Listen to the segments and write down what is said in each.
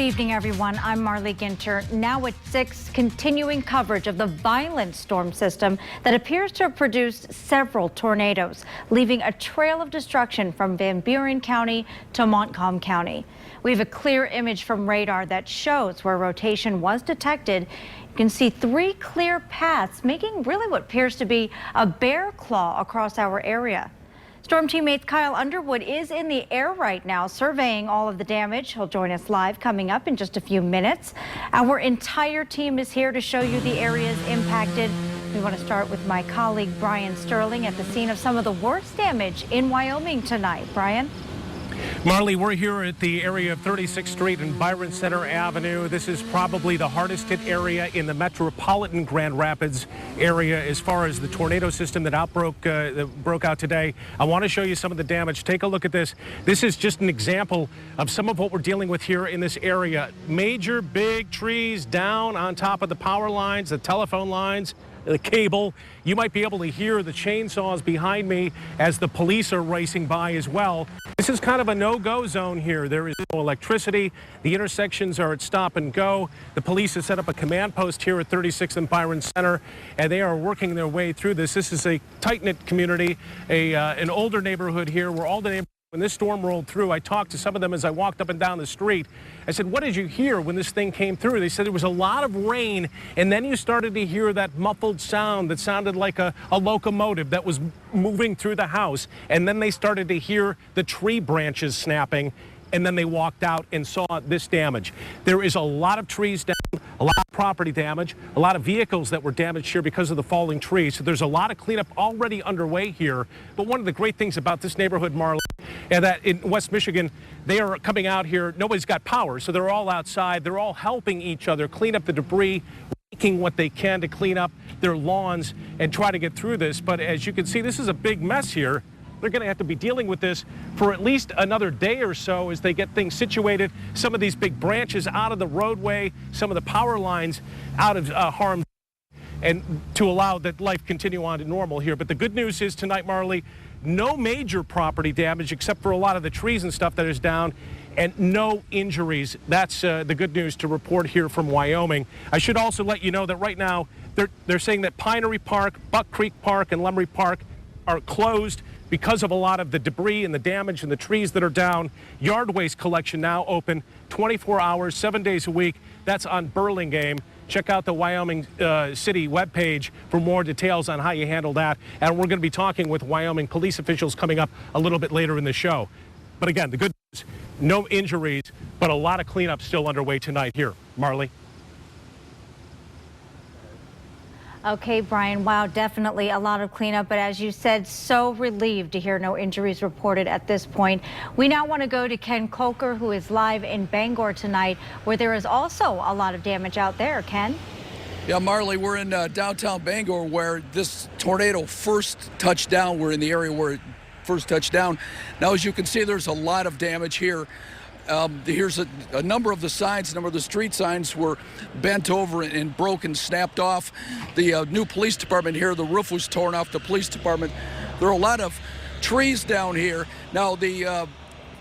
evening, everyone. I'm Marley Ginter. Now at 6, continuing coverage of the violent storm system that appears to have produced several tornadoes, leaving a trail of destruction from Van Buren County to Montcalm County. We have a clear image from radar that shows where rotation was detected. You can see 3 clear paths, making really what appears to be a bear claw across our area. Storm teammate Kyle Underwood is in the air right now, surveying all of the damage. He'll join us live coming up in just a few minutes. Our entire team is here to show you the areas impacted. We want to start with my colleague Brian Sterling at the scene of some of the worst damage in Wyoming tonight. Brian? Marley, we're here at the area of 36th Street and Byron Center Avenue. This is probably the hardest hit area in the metropolitan Grand Rapids area as far as the tornado system that broke out today. I want to show you some of the damage. Take a look at this. This is just an example of some of what we're dealing with here in this area. Major big trees down on top of the power lines, the telephone lines, the cable. You might be able to hear the chainsaws behind me as the police are racing by as well. This is kind of a no-go zone here. There is no electricity. The intersections are at stop and go. The police have set up a command post here at 36th and Byron Center, and they are working their way through this. This is a tight-knit community, an older neighborhood here where all the neighborhoods. When this storm rolled through, I talked to some of them as I walked up and down the street. I said, what did you hear when this thing came through? They said there was a lot of rain, and then you started to hear that muffled sound that sounded like a locomotive that was moving through the house. And then they started to hear the tree branches snapping, and then they walked out and saw this damage. There is a lot of trees down, a lot of property damage, a lot of vehicles that were damaged here because of the falling trees. So there's a lot of cleanup already underway here. But one of the great things about this neighborhood, Marley, and that in West Michigan, they are coming out here. Nobody's got power, so they're all outside. They're all helping each other clean up the debris, making what they can to clean up their lawns and try to get through this. But as you can see, this is a big mess here. They're going to have to be dealing with this for at least another day or so as they get things situated. Some of these big branches out of the roadway, some of the power lines out of harm's way, and to allow that life continue on to normal here. But the good news is tonight, Marley, no major property damage except for a lot of the trees and stuff that is down, and no injuries. That's the good news to report here from Wyoming. I should also let you know that right now they're saying that Pinery Park, Buck Creek Park, and Lemery Park are closed because of a lot of the debris and the damage and the trees that are down. Yard waste collection now open 24 hours, 7 days a week. That's on Burlingame. Check out the Wyoming City webpage for more details on how you handle that. And we're going to be talking with Wyoming police officials coming up a little bit later in the show. But again, the good news, no injuries, but a lot of cleanup still underway tonight here. Marley? Okay, Brian, wow, definitely a lot of cleanup, but as you said, so relieved to hear no injuries reported at this point. We now want to go to Ken Kolker, who is live in Bangor tonight, where there is also a lot of damage out there. Ken? Yeah, Marley, we're in downtown Bangor where this tornado first touched down. We're in the area where it first touched down. Now, as you can see, there's a lot of damage here. Here's a number of the signs, a number of the street signs were bent over and broken, snapped off. The new police department here, the roof was torn off the police department. There are a lot of trees down here. Now, the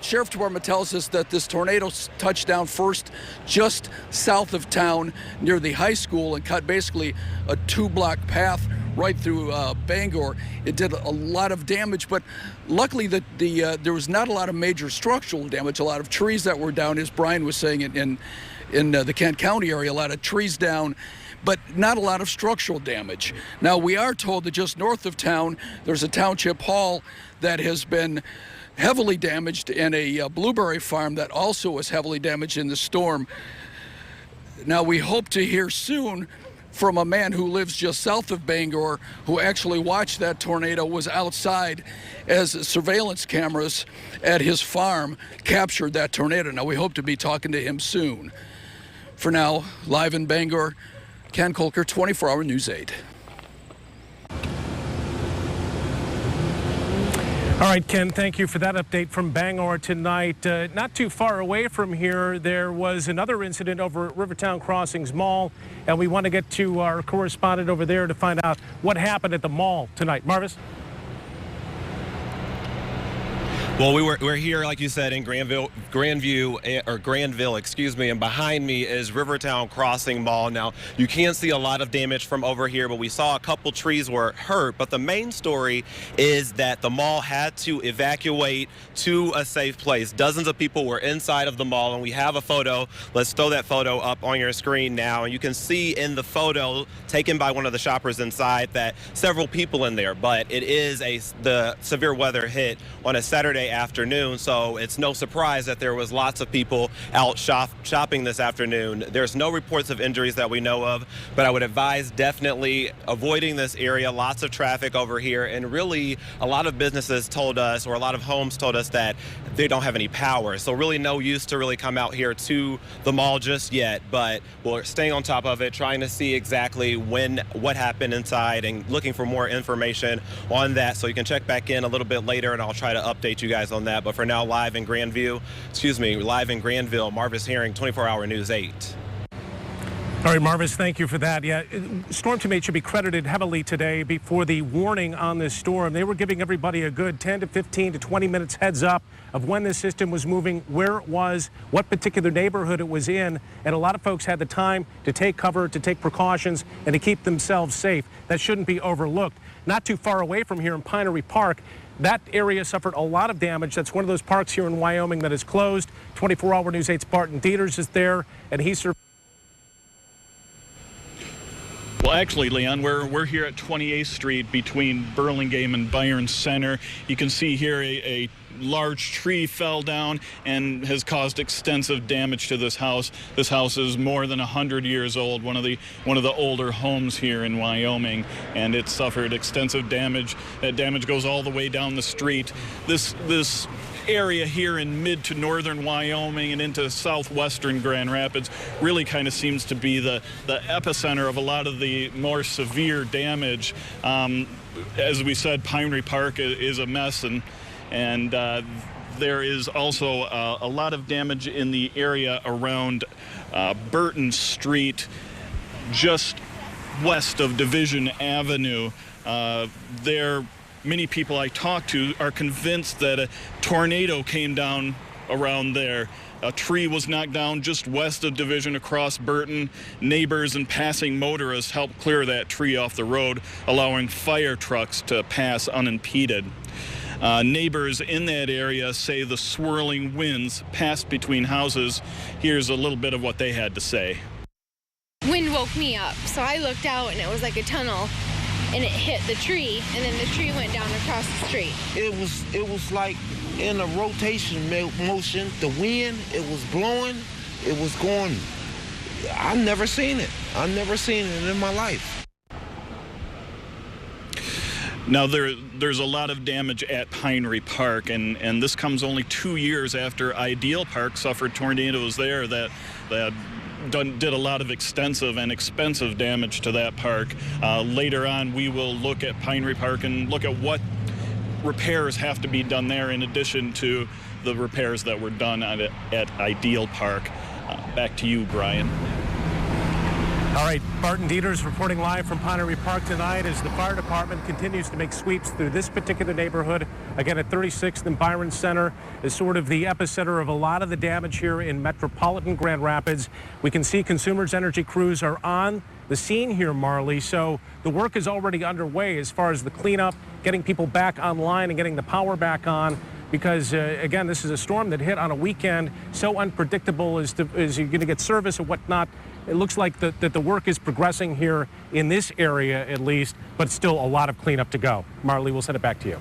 sheriff department tells us that this tornado touched down first just south of town near the high school and cut basically a 2-block path right through Bangor. It did a lot of damage, but luckily there was not a lot of major structural damage. A lot of trees that were down, as Brian was saying, in the Kent County area, a lot of trees down, but not a lot of structural damage. Now, we are told that just north of town, there's a township hall that has been heavily damaged, and a blueberry farm that also was heavily damaged in the storm. Now, we hope to hear soon from a man who lives just south of Bangor, who actually watched that tornado, was outside as surveillance cameras at his farm captured that tornado. Now, we hope to be talking to him soon. For now, live in Bangor, Ken Kolker, 24-Hour News 8. All right, Ken, thank you for that update from Bangor tonight. Not too far away from here, there was another incident over at Rivertown Crossings Mall, and we want to get to our correspondent over there to find out what happened at the mall tonight. Marvis? Well, we're here, like you said, in Granville, excuse me, and behind me is Rivertown Crossing Mall. Now, you can see a lot of damage from over here, but we saw a couple trees were hurt. But the main story is that the mall had to evacuate to a safe place. Dozens of people were inside of the mall, and we have a photo. Let's throw that photo up on your screen now. And you can see in the photo taken by one of the shoppers inside that several people in there, but it is the severe weather hit on a Saturday afternoon, so it's no surprise that there was lots of people out shopping this afternoon. There's no reports of injuries that we know of, but I would advise definitely avoiding this area. Lots of traffic over here, and really a lot of businesses told us, or a lot of homes told us, that they don't have any power, so really no use to really come out here to the mall just yet. But we're staying on top of it, trying to see exactly what happened inside and looking for more information on that, so you can check back in a little bit later and I'll try to update you guys on that. But for now, live in Granville, Marvis Herring, 24-Hour News 8. All right, Marvis, thank you for that. Yeah, storm teammates should be credited heavily today before the warning on this storm. They were giving everybody a good 10 to 15 to 20 minutes heads up of when the system was moving, where it was, what particular neighborhood it was in, and a lot of folks had the time to take cover, to take precautions, and to keep themselves safe. That shouldn't be overlooked. Not too far away from here in Pinery Park, that area suffered a lot of damage. That's one of those parks here in Wyoming that is closed. 24-Hour News 8's Barton Dieters is there, and he's Well, actually, Leon, we're here at 28th Street between Burlingame and Byron Center. You can see here a large tree fell down and has caused extensive damage to this house. This house is more than 100 years old, one of the older homes here in Wyoming, and it suffered extensive damage. That damage goes all the way down the street. This area here in mid to northern Wyoming and into southwestern Grand Rapids really kind of seems to be the epicenter of a lot of the more severe damage. As we said, Pinery Park is a mess, and there is also a lot of damage in the area around Burton Street, just west of Division Avenue. Many people I talked to are convinced that a tornado came down around there. A tree was knocked down just west of Division across Burton. Neighbors and passing motorists helped clear that tree off the road, allowing fire trucks to pass unimpeded. Neighbors in that area say the swirling winds passed between houses. Here's a little bit of what they had to say. Wind woke me up, so I looked out and it was like a tunnel, and it hit the tree, and then the tree went down across the street. It was like in a rotation motion. The wind, it was blowing, it was going. I've never seen it. I've never seen it in my life. Now, there's a lot of damage at Pinery Park, and this comes only 2 years after Ideal Park suffered tornadoes there that did a lot of extensive and expensive damage to that park. Later on, we will look at Pinery Park and look at what repairs have to be done there in addition to the repairs that were done at Ideal Park. Back to you, Brian. All right, Barton Dieters reporting live from Pinery Park tonight as the fire department continues to make sweeps through this particular neighborhood. Again, at 36th and Byron Center is sort of the epicenter of a lot of the damage here in metropolitan Grand Rapids. We can see Consumers Energy crews are on the scene here, Marley, so the work is already underway as far as the cleanup, getting people back online and getting the power back on. Because, again, this is a storm that hit on a weekend, so unpredictable as you're going to get service and whatnot. It looks like that the work is progressing here in this area at least, but still a lot of cleanup to go. Marley, we'll send it back to you.